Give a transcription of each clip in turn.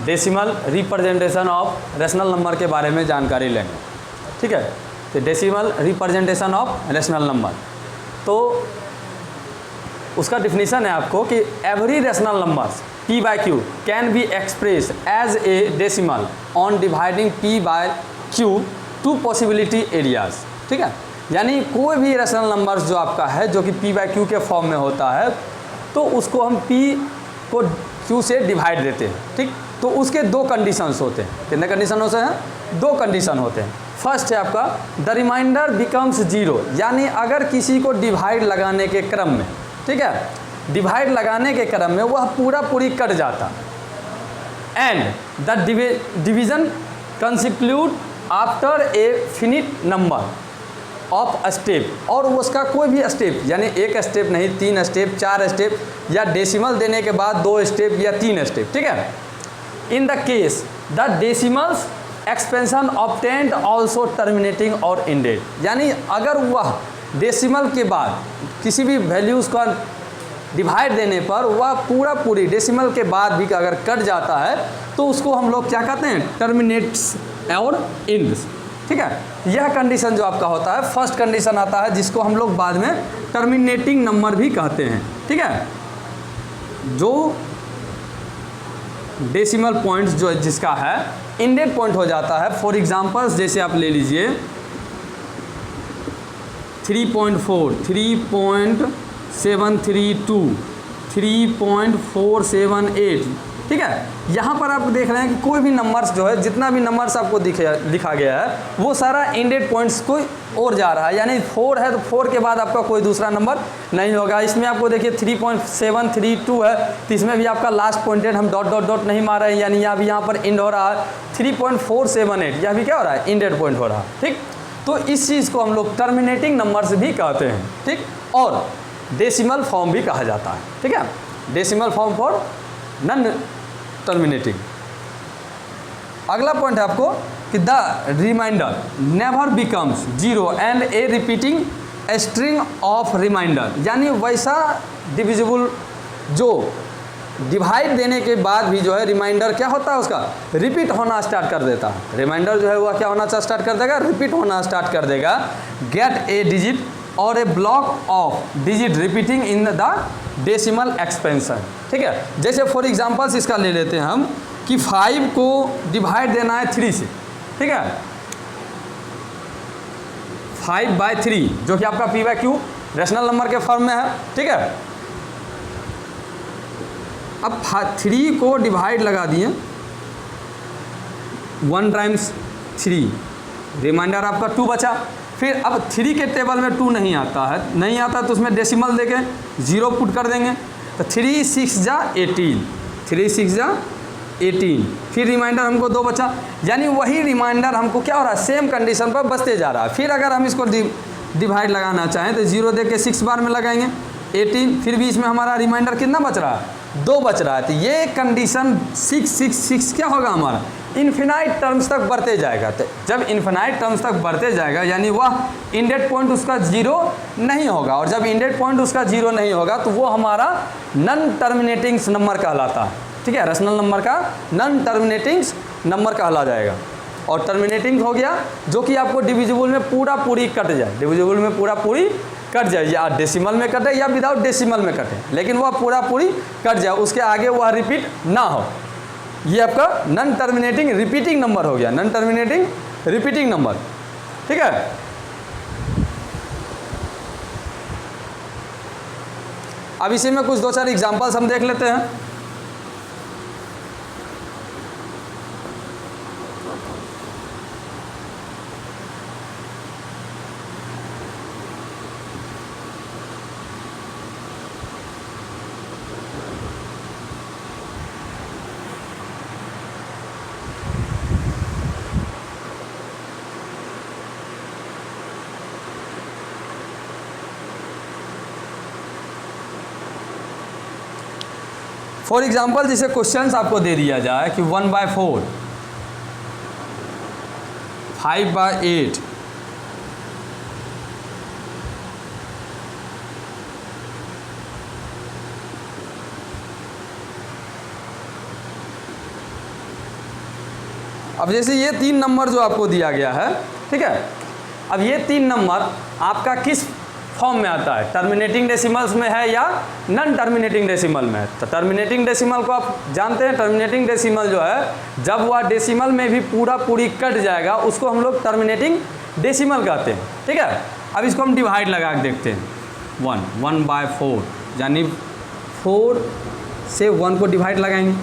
Decimal representation of rational number के बारे में जानकारी लेंगे, ठीक है। तो decimal representation of rational number, तो उसका डिफिनीशन है आपको कि every rational numbers p by q can be express as a decimal on dividing p by q two possibility arise, ठीक है। यानी कोई भी रेशनल नंबर्स जो आपका है जो कि p बाय q के फॉर्म में होता है, तो उसको हम p को q से डिवाइड देते हैं, ठीक। तो उसके दो कंडीशंस होते हैं। कितने कंडीशन होते हैं? दो कंडीशन होते हैं। फर्स्ट है आपका द रिमाइंडर बिकम्स जीरो, यानी अगर किसी को डिवाइड लगाने के क्रम में, ठीक है, डिवाइड लगाने के क्रम में वह पूरा पूरी कट जाता, and the division consecutive after a finite number of step, और उसका कोई भी स्टेप, यानी एक स्टेप नहीं, 3 स्टेप, 4 स्टेप, या डेसिमल देने के बाद 2 स्टेप या 3 स्टेप, ठीक है। In the case the decimals expansion obtained also terminating और इंडेड, यानी अगर वह डेसिमल के बाद किसी भी वैल्यूज़ का डिवाइड देने पर वह पूरा पूरी डेसिमल के बाद भी अगर कट जाता है तो उसको हम लोग क्या कहते हैं? टर्मिनेट्स और इंड्स, ठीक है। यह कंडीशन जो आपका होता है, फर्स्ट कंडीशन आता है जिसको हम लोग बाद में टर्मिनेटिंग नंबर भी कहते हैं, ठीक है। जो डेसिमल पॉइंट्स जो जिसका है इंडेड पॉइंट हो जाता है। फॉर एग्जांपल्स जैसे आप ले लीजिए 3.4, 3.732, 3.478, ठीक है। यहाँ पर आप देख रहे हैं कि कोई भी नंबर्स जो है, जितना भी नंबर्स आपको लिखा गया है वो सारा इंडेड पॉइंट्स को और जा रहा है, यानी 4 है तो 4 के बाद आपका कोई दूसरा नंबर नहीं होगा। इसमें आपको देखिए 3.732 है, तो इसमें भी आपका लास्ट पॉइंटेड हम डॉट डॉट डॉट नहीं मार रहे हैं, यानी यहाँ पर इंड हो रहा है। 3.478 यह भी क्या हो रहा है? इंडेड पॉइंट हो रहा है, ठीक। तो इस चीज़ को हम लोग टर्मिनेटिंग नंबर्स भी कहते हैं, ठीक। और डेसिमल फॉर्म भी कहा जाता है, ठीक है। Decimal form for non terminating. अगला पॉइंट है आपको कि the remainder never becomes zero and a repeating string of remainder, यानी वैसा डिविजिबल जो डिवाइड देने के बाद भी जो है रिमाइंडर क्या होता है? उसका रिपीट होना स्टार्ट कर देता है। रिमाइंडर जो है वह क्या होना स्टार्ट कर देगा? रिपीट होना स्टार्ट कर देगा। गेट ए डिजिट और a block of digit repeating in the decimal expansion, ठीक है। जैसे फॉर एग्जांपल्स इसका ले लेते हैं हम कि 5 को डिवाइड देना है 3 से, ठीक है। 5/3 जो कि आपका p by q rational number के फॉर्म में है, ठीक है। अब 3 को डिवाइड लगा दिए 1 टाइम्स 3, रिमाइंडर आपका 2 बचा। फिर अब 3 के टेबल में 2 नहीं आता है, तो उसमें डेसिमल देके 0 पुट कर देंगे, तो 3 6 जा 18, 3 6 जा 18, फिर रिमाइंडर हमको 2 बचा, यानी वही रिमाइंडर हमको क्या हो रहा है? सेम कंडीशन पर बचते जा रहा है। फिर अगर हम इसको डिवाइड लगाना चाहें तो 0 दे के 6 बार में लगाएंगे 18, फिर बीच में हमारा रिमाइंडर कितना बच रहा है? 2 बच रहा है। तो ये कंडीशन 6 6 6 क्या होगा हमारा? इन्फिनाइट टर्म्स तक बढ़ते जाएगा। तो जब इन्फिनाइट टर्म्स तक बढ़ते जाएगा यानी वह इंडेड पॉइंट उसका 0 नहीं होगा, और जब इंडेड पॉइंट उसका 0 नहीं होगा तो वो हमारा नॉन टर्मिनेटिंग नंबर कहलाता है, ठीक है। रेशनल नंबर का नॉन टर्मिनेटिंग नंबर कहला जाएगा। और टर्मिनेटिंग हो गया जो कि आपको डिविजिबल में पूरा पूरी कट जाए, डिविजिबल में पूरा पूरी कट जाए, या डेसिमल में कटे या विदाउट डेसिमल में कटे, लेकिन वह पूरा पूरी कट जाए, उसके आगे वह रिपीट ना हो। ये आपका नॉन टर्मिनेटिंग रिपीटिंग नंबर हो गया, नॉन टर्मिनेटिंग रिपीटिंग नंबर, ठीक है। अब इसी में कुछ 2-4 एग्जांपल्स हम देख लेते हैं। फॉर एग्जाम्पल जैसे क्वेश्चंस आपको दे दिया जाए कि 1/4, 5/8, 10 अब जैसे ये 3 नंबर जो आपको दिया गया है, ठीक है, अब ये 3 नंबर आपका किस फॉर्म में आता है, टर्मिनेटिंग डेसिमल्स में है या नॉन टर्मिनेटिंग डेसिमल में है। तो टर्मिनेटिंग डेसिमल को आप जानते हैं, टर्मिनेटिंग डेसिमल जो है जब वह डेसिमल में भी पूरी कट जाएगा उसको हम लोग टर्मिनेटिंग डेसिमल कहते हैं, ठीक है। अब इसको हम डिवाइड लगा के देखते हैं, 1/4 यानी 4 से 1 को डिवाइड लगाएंगे।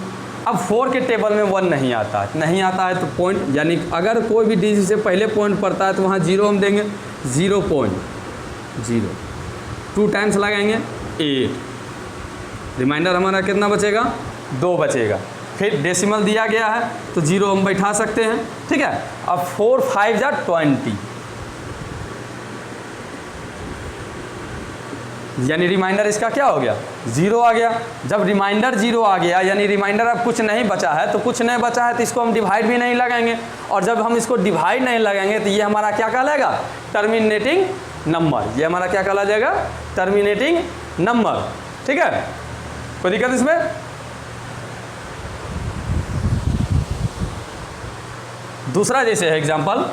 अब 4 के टेबल में 1 नहीं आता है तो पॉइंट, यानी अगर कोई भी डिजिट से पहले पॉइंट पड़ता है तो वहाँ 0 हम देंगे, 0.0, 2 टाइम्स लगाएंगे 8, रिमाइंडर हमारा कितना बचेगा, 2 बचेगा। फिर डेसिमल दिया गया है तो 0 हम बैठा सकते हैं, ठीक है। अब 4 5 जा 20, यानी रिमाइंडर इसका क्या हो गया, 0 आ गया। जब रिमाइंडर 0 आ गया यानी रिमाइंडर अब कुछ नहीं बचा है, तो कुछ नहीं बचा है तो इसको हम डिवाइड भी नहीं लगाएंगे, और जब हम इसको डिवाइड नहीं लगाएंगे तो ये हमारा क्या कहलाएगा, टर्मिनेटिंग नंबर। ये हमारा क्या कहला जाएगा, टर्मिनेटिंग नंबर, ठीक है। कोई दिक्कत इसमें? दूसरा जैसे है एग्जांपल,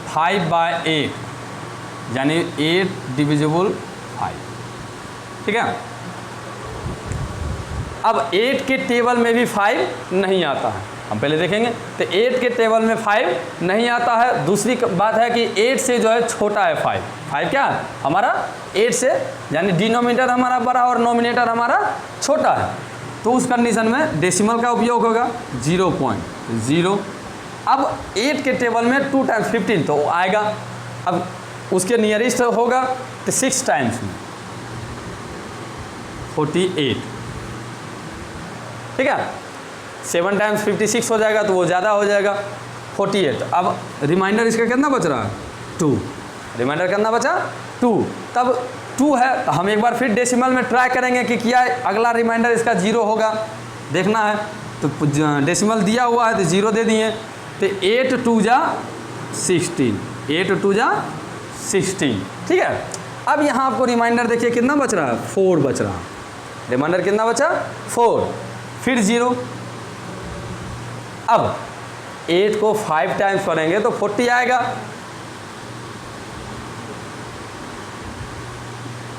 फाइव बाय 8 यानी 8 डिविजिबल 5, ठीक है। अब 8 के टेबल में भी 5 नहीं आता है, हम पहले देखेंगे। तो 8 के टेबल में 5 नहीं आता है। दूसरी बात है कि 8 से जो है छोटा है 5 क्या है हमारा 8 से, यानी डिनोमिनेटर हमारा बड़ा और नोमिनेटर हमारा छोटा है, तो उस कंडीशन में डेसिमल का उपयोग होगा 0.0। अब 8 के टेबल में 2 टाइम्स 15 तो आएगा। अब उसके नियरेस्ट होगा तो 6 टाइम्स में 48, ठीक है। 7 टाइम्स 56 हो जाएगा तो वो ज़्यादा हो जाएगा 48। अब रिमाइंडर इसका कितना बच रहा है, 2, रिमाइंडर कितना बचा 2। तब 2 है तो हम एक बार फिर डेसिमल में ट्राई करेंगे कि क्या अगला रिमाइंडर इसका 0 होगा, देखना है। तो डेसिमल दिया हुआ है तो 0 दे दिए, तो 8 2 जा 16, 8 2 जा 16, ठीक है। अब यहाँ आपको रिमाइंडर देखिए कितना बच रहा है, 4 बच रहा है। रिमाइंडर कितना बचा, 4, फिर 0। अब 8 को 5 टाइम्स करेंगे तो 40 आएगा।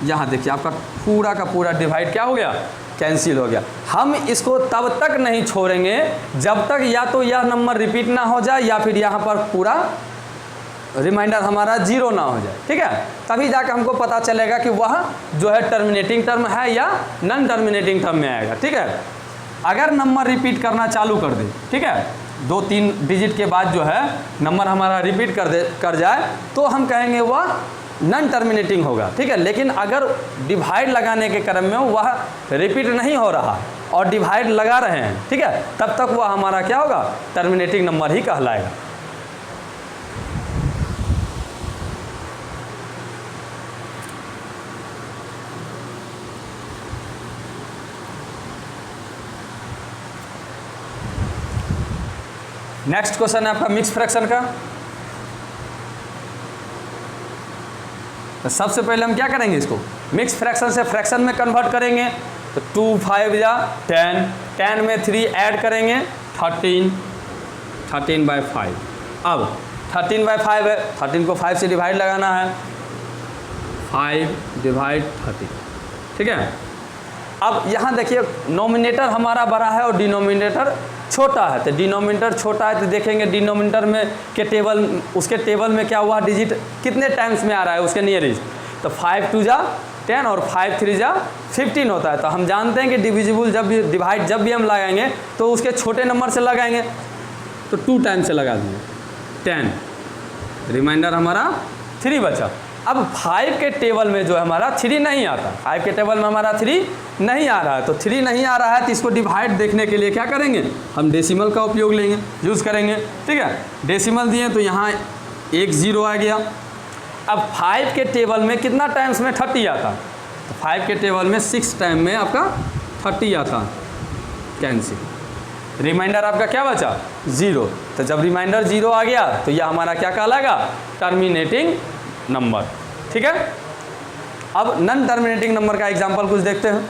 यहाँ देखिए आपका पूरा का पूरा डिवाइड क्या हो गया, कैंसिल हो गया। हम इसको तब तक नहीं छोड़ेंगे जब तक या तो यह नंबर रिपीट ना हो जाए या फिर यहाँ पर पूरा रिमाइंडर हमारा 0 ना हो जाए, ठीक है। तभी जाकर हमको पता चलेगा कि वह जो है टर्मिनेटिंग टर्म है या नॉन टर्मिनेटिंग टर्म में आएगा, ठीक है। अगर नंबर रिपीट करना चालू कर दे, ठीक है, 2-3 डिजिट के बाद जो है नंबर हमारा रिपीट कर जाए तो हम कहेंगे वह नॉन टर्मिनेटिंग होगा, ठीक है। लेकिन अगर डिवाइड लगाने के क्रम में वह रिपीट नहीं हो रहा और डिवाइड लगा रहे हैं, ठीक है, तब तक वह हमारा क्या होगा, टर्मिनेटिंग नंबर ही कहलाएगा। नेक्स्ट क्वेश्चन है आपका मिक्स फ्रैक्शन का। तो सबसे पहले हम क्या करेंगे, इसको मिक्स फ्रैक्शन से फ्रैक्शन में कन्वर्ट करेंगे। तो 2 5 या 10, 10 में 3 ऐड करेंगे 13, 13/5। अब 13/5 है, 13 को 5 से डिवाइड लगाना है, 5/13, ठीक है। अब यहाँ देखिए नोमिनेटर हमारा बड़ा है और डिनोमिनेटर छोटा है। तो डिनोमिनेटर छोटा है तो देखेंगे डिनोमिनेटर में के टेबल, उसके टेबल में क्या हुआ, डिजिट कितने टाइम्स में आ रहा है उसके नियरेस्ट। तो 5 2 जा 10 और 5 3 जा 15 होता है। तो हम जानते हैं कि डिविजिबल जब भी डिवाइड जब भी हम लगाएंगे तो उसके छोटे नंबर से लगाएंगे। तो 2 टाइम्स से लगा देंगे 10, रिमाइंडर हमारा 3 बचा। अब 5 के टेबल में जो है हमारा 3 नहीं आता, 5 के टेबल में हमारा 3 नहीं आ रहा है। तो 3 नहीं आ रहा है तो इसको डिवाइड देखने के लिए क्या करेंगे, हम डेसिमल का उपयोग लेंगे, यूज़ करेंगे, ठीक है। डेसिमल दिए तो यहाँ एक 0 आ गया। अब 5 के टेबल में कितना टाइम्स में 30 आता, तो 5 के टेबल में 6 टाइम में आपका 30 आता, कैंसिल। रिमाइंडर आपका क्या बचा, 0। तो जब रिमाइंडर 0 आ गया तो यह हमारा क्या कहलाएगा, टर्मिनेटिंग नंबर, ठीक है। अब नॉन टर्मिनेटिंग नंबर का एग्जांपल कुछ देखते हैं।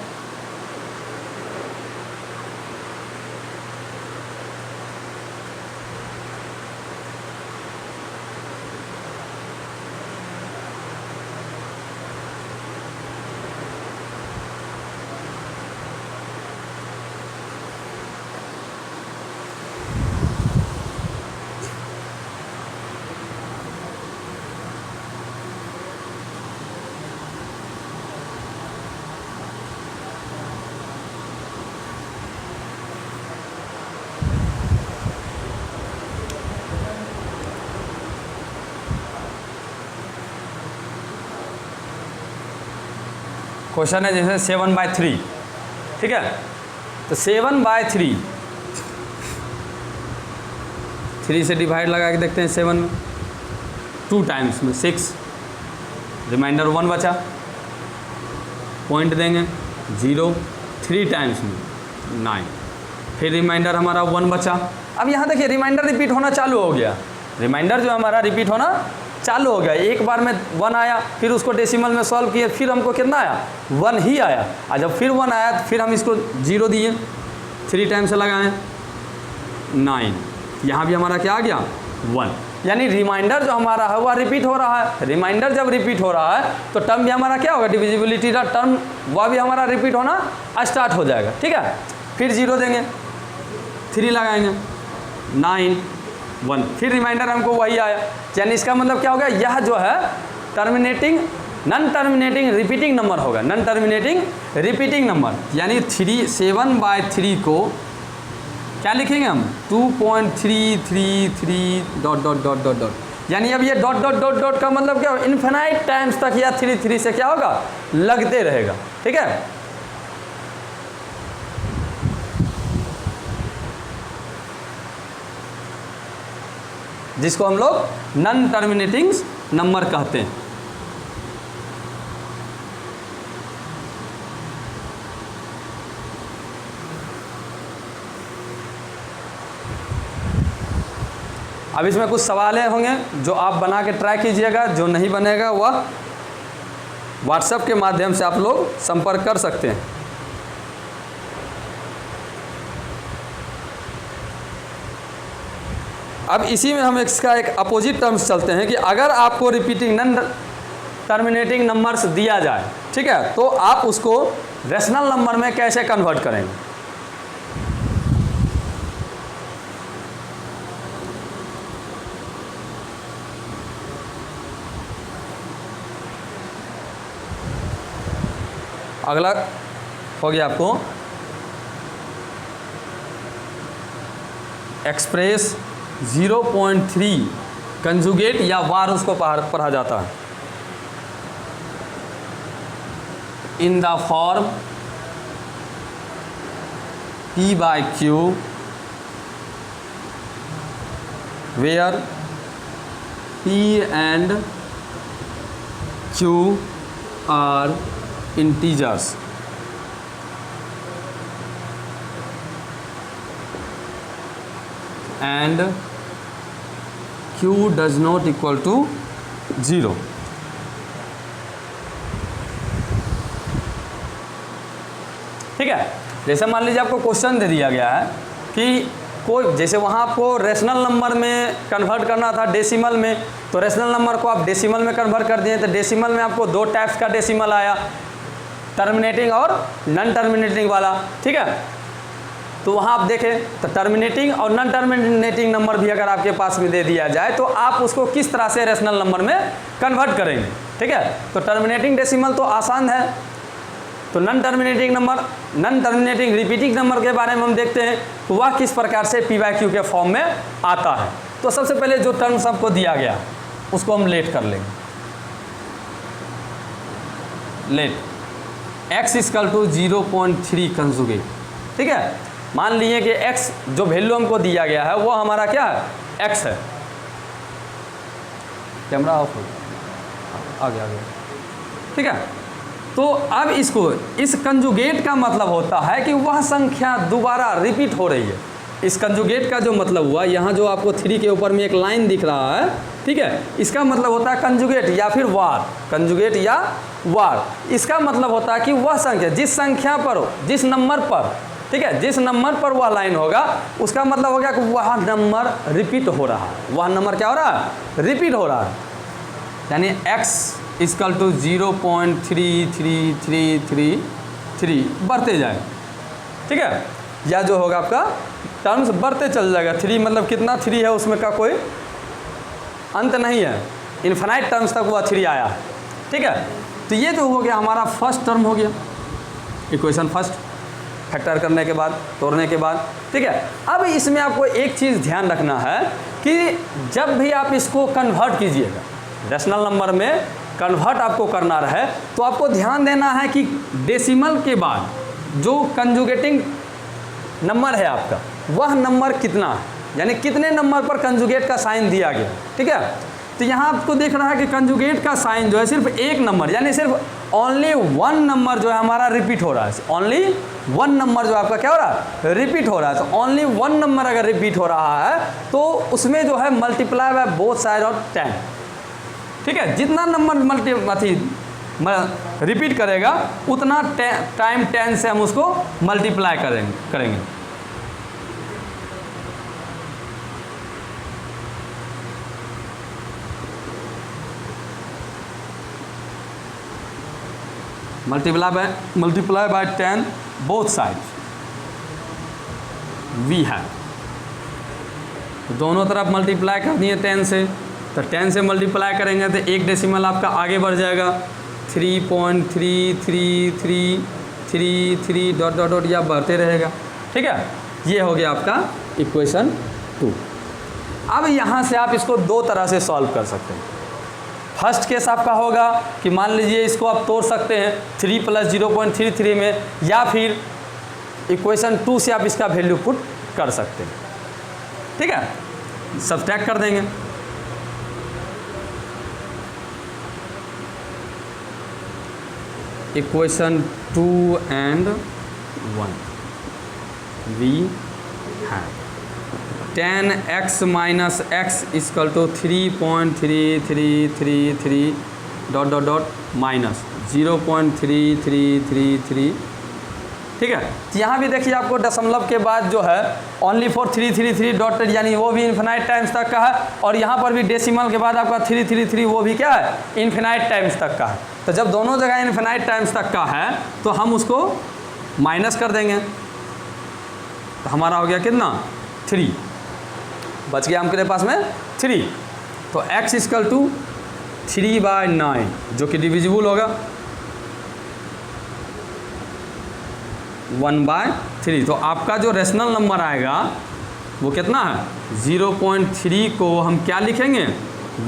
क्वेश्चन है जैसे 7/3, ठीक है। तो 7/3 3 से डिवाइड लगा के देखते हैं 7 में, 2 टाइम्स में 6, रिमाइंडर 1 बचा, पॉइंट देंगे 0, 3 टाइम्स में 9, फिर रिमाइंडर हमारा 1 बचा। अब यहाँ देखिए रिमाइंडर रिपीट होना चालू हो गया, रिमाइंडर जो हमारा रिपीट होना चालू हो गया। एक बार में 1 आया, फिर उसको डेसिमल में सॉल्व किए, फिर हमको कितना आया 1 ही आया। और जब फिर 1 आया तो फिर हम इसको 0 दिए, 3 टाइम से लगाएं 9, यहाँ भी हमारा क्या आ गया 1। यानी रिमाइंडर जो हमारा है वह रिपीट हो रहा है। रिमाइंडर जब रिपीट हो रहा है तो टर्म भी हमारा क्या होगा, डिविजिबिलिटी का टर्म वह भी हमारा रिपीट होना स्टार्ट हो जाएगा, ठीक है। फिर 0 देंगे, 3 लगाएंगे 9 1, फिर रिमाइंडर हमको वही आया। यानी इसका मतलब क्या होगा, यह जो है terminating non terminating repeating number होगा, नॉन टर्मिनेटिंग रिपीटिंग नंबर। यानी 7/3 को क्या लिखेंगे हम 2.333 ... यानी अब ये ... का मतलब क्या होगा, इन्फिनाइट टाइम्स तक या 3 से क्या होगा लगते रहेगा, ठीक है। जिसको हम लोग नॉन टर्मिनेटिंग नंबर कहते हैं। अब इसमें कुछ सवालें होंगे जो आप बना के ट्राई कीजिएगा, जो नहीं बनेगा वह व्हाट्सएप के माध्यम से आप लोग संपर्क कर सकते हैं। अब इसी में हम इसका एक अपोजिट टर्म्स चलते हैं कि अगर आपको रिपीटिंग नॉन टर्मिनेटिंग नंबर्स दिया जाए, ठीक है, तो आप उसको रेशनल नंबर में कैसे कन्वर्ट करेंगे। अगला हो गया आपको एक्सप्रेस 0.3 कंजुगेट या वार उसको पढ़ा जाता है in the form P/Q where P and Q are integers and Q does not equal to 0। ठीक है, जैसे मान लीजिए आपको क्वेश्चन दे दिया गया है कि कोई, जैसे वहाँ आपको रेशनल नंबर में कन्वर्ट करना था डेसिमल में, तो रेशनल नंबर को आप डेसिमल में कन्वर्ट कर दिए। तो डेसिमल में आपको 2 टाइप्स का डेसिमल आया, टर्मिनेटिंग और नॉन टर्मिनेटिंग वाला, ठीक है। तो वहाँ आप देखें तो टर्मिनेटिंग और नॉन टर्मिनेटिंग नंबर भी अगर आपके पास में दे दिया जाए तो आप उसको किस तरह से रेशनल नंबर में कन्वर्ट करेंगे, ठीक है। तो टर्मिनेटिंग डेसिमल तो आसान है, तो non terminating number, non terminating repeating number के बारे में हम देखते हैं तो वह किस प्रकार से P/Q के फॉर्म में आता है। तो सबसे पहले जो टर्म सबको दिया गया उसको हम लेट कर लेंगे। लेट x = 0.3 कंजुगेट, ठीक है। मान लीजिए कि x जो वैल्यू हमको दिया गया है वो हमारा क्या है x है। कैमरा ऑफ हो गया, ठीक है। तो अब इसको, इस कंजुगेट का मतलब होता है कि वह संख्या दोबारा रिपीट हो रही है। इस कंजुगेट का जो मतलब हुआ, यहाँ जो आपको 3 के ऊपर में एक लाइन दिख रहा है ठीक है। इसका मतलब होता है कंजुगेट या फिर वार, कंजुगेट या वार। इसका मतलब होता है कि वह संख्या जिस संख्या पर हो, जिस नंबर पर, ठीक है, जिस नंबर पर वह लाइन होगा, उसका मतलब हो गया कि वह नंबर रिपीट हो रहा है। वह नंबर क्या हो रहा है? रिपीट हो रहा है। यानी x इक्वल टू 0.33333 बढ़ते जाए, ठीक है। या जो होगा आपका टर्म्स बढ़ते चल जाएगा। 3 मतलब कितना 3 है, उसमें का कोई अंत नहीं है, इन्फिनाइट टर्म्स तक वह 3 आया है, ठीक है। तो ये तो हो गया हमारा फर्स्ट टर्म हो गया, इक्वेशन फर्स्ट, फैक्टर करने के बाद, तोड़ने के बाद, ठीक है। अब इसमें आपको एक चीज़ ध्यान रखना है कि जब भी आप इसको कन्वर्ट कीजिएगा, रैशनल नंबर में कन्वर्ट आपको करना रहे, तो आपको ध्यान देना है कि डेसिमल के बाद जो कंजुगेटिंग नंबर है आपका, वह नंबर कितना है, यानी कितने नंबर पर कंजुगेट का साइन दिया गया, ठीक है। तो यहाँ आपको देख रहा है कि कंजुगेट का साइन जो है सिर्फ एक नंबर, यानी सिर्फ ओनली 1 नंबर जो है हमारा रिपीट हो रहा है। ओनली 1 नंबर जो आपका क्या हो रहा है? रिपीट हो रहा है। तो ओनली 1 नंबर अगर रिपीट हो रहा है तो उसमें जो है मल्टीप्लाई बाय बोथ साइड और 10, ठीक है। जितना नंबर रिपीट करेगा उतना टाइम 10 से हम उसको मल्टीप्लाई करेंगे। Multiply by 10 both side we है। दोनों तरफ मल्टीप्लाई कर दिए 10 से, तो 10 से मल्टीप्लाई करेंगे तो एक डेसिमल आपका आगे बढ़ जाएगा, 3.3333 डॉट डॉट डॉट या बढ़ते रहेगा, ठीक है। ये हो गया आपका इक्वेशन 2। अब यहाँ से आप इसको 2 तरह से सॉल्व कर सकते हैं। फर्स्ट केस आपका होगा कि मान लीजिए इसको आप तोड़ सकते हैं 3 + 0.33 में, या फिर इक्वेशन 2 से आप इसका वैल्यू पुट कर सकते हैं, ठीक है। सब्ट्रैक्ट कर देंगे, इक्वेशन 2 and 1 वी हैं 10x minus x equal to 3.3333 dot dot dot minus 0.3333, ठीक है। तो यहाँ भी देखिए आपको दशमलव के बाद जो है ओनली फॉर 333 डॉट, यानी वो भी इन्फिनाइट टाइम्स तक का है, और यहाँ पर भी डेसिमल के बाद आपका 333 वो भी क्या है? इन्फिनाइट टाइम्स तक का है। तो जब दोनों जगह इन्फिनाइट टाइम्स तक का है तो हम उसको माइनस कर देंगे, तो हमारा हो गया कितना? 3 बच गया हमारे पास में 3। तो x इक्वल टू 3/9 जो कि डिविजिबल होगा 1/3। तो आपका जो रेशनल नंबर आएगा वो कितना है? 0.3 को हम क्या लिखेंगे?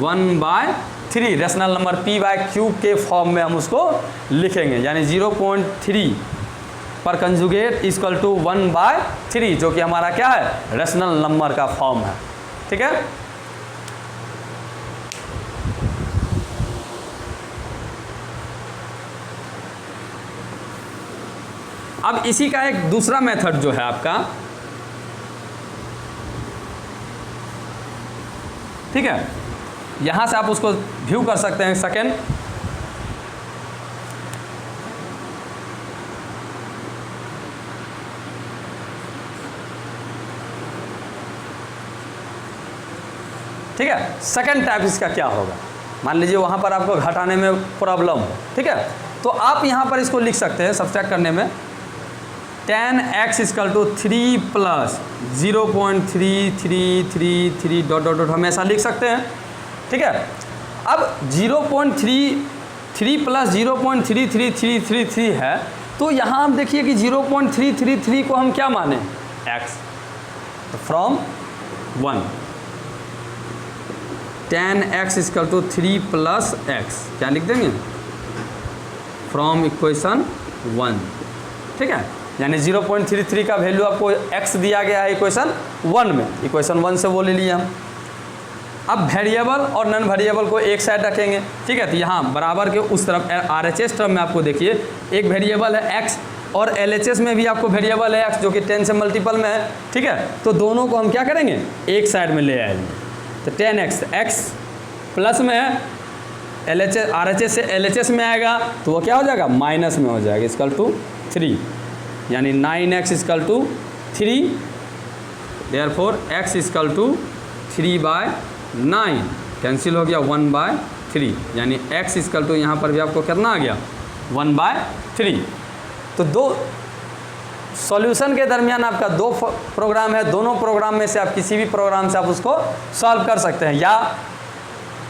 1/3। रेशनल नंबर p/q के फॉर्म में हम उसको लिखेंगे, यानी 0.3 पर कंजुगेट इक्वल टू 1/3, जो कि हमारा क्या है? रेशनल नंबर का फॉर्म है, ठीक है। अब इसी का एक दूसरा मेथड जो है आपका, ठीक है, यहां से आप उसको व्यू कर सकते हैं। सेकेंड, ठीक है। सेकेंड टाइप इसका क्या होगा? मान लीजिए वहां पर आपको घटाने में प्रॉब्लम हो, ठीक है, तो आप यहां पर इसको लिख सकते हैं सब्ट्रैक्ट करने में 10x equal to 3 + 0.3333 dot dot dot हम ऐसा लिख सकते हैं, ठीक है। अब 0.33 + 0.3333 है, तो यहाँ आप देखिए कि 0.333 को हम क्या माने? x, तो from 1 10x equal to 3 + x क्या लिख देंगे? फ्रॉम इक्वेशन 1, ठीक है। यानी 0.33 का वैल्यू आपको x दिया गया है इक्वेशन 1 में, इक्वेशन 1 से वो ले लिया हम। अब वेरिएबल और नॉन वेरिएबल को एक साइड रखेंगे, ठीक है। तो यहाँ बराबर के उस तरफ RHS टर्म में आपको देखिए एक वेरिएबल है x, और LHS में भी आपको वेरिएबल है x जो कि 10 से मल्टीपल में है, ठीक है। तो दोनों को हम क्या करेंगे? एक साइड में ले आएंगे। तो 10x x प्लस में है, LHS RHS से LHS में आएगा तो वो क्या हो जाएगा, माइनस में हो जाएगा, इक्वल टू 3, यानी 9x equal to 3, therefore x equal to 3/9, cancel हो गया 1/3, यानी x इक्वल टू यहाँ पर भी आपको कितना आ गया, 1/3। तो दो सॉल्यूशन के दरमियान आपका दो प्रोग्राम है, दोनों प्रोग्राम में से आप किसी भी प्रोग्राम से आप उसको सॉल्व कर सकते हैं। या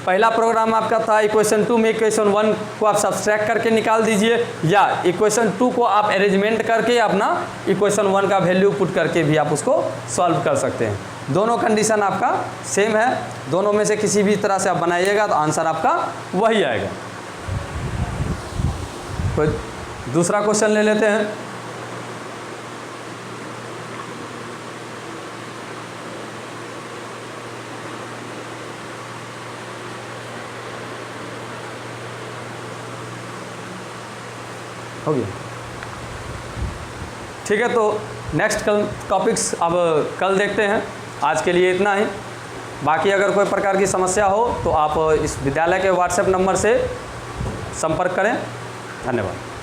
पहला प्रोग्राम आपका था इक्वेशन 2 में इक्वेशन 1 को आप सब्सट्रैक्ट करके निकाल दीजिए, या इक्वेशन 2 को आप अरेंजमेंट करके अपना इक्वेशन 1 का वैल्यू पुट करके भी आप उसको सॉल्व कर सकते हैं। दोनों कंडीशन आपका सेम है, दोनों में से किसी भी तरह से आप बनाइएगा तो आंसर आपका वही आएगा। कोई दूसरा क्वेश्चन ले लेते हैं। हो गया, ठीक है। तो नेक्स्ट टॉपिक्स अब कल देखते हैं। आज के लिए इतना ही। बाकी अगर कोई प्रकार की समस्या हो तो आप इस विद्यालय के व्हाट्सएप नंबर से संपर्क करें। धन्यवाद।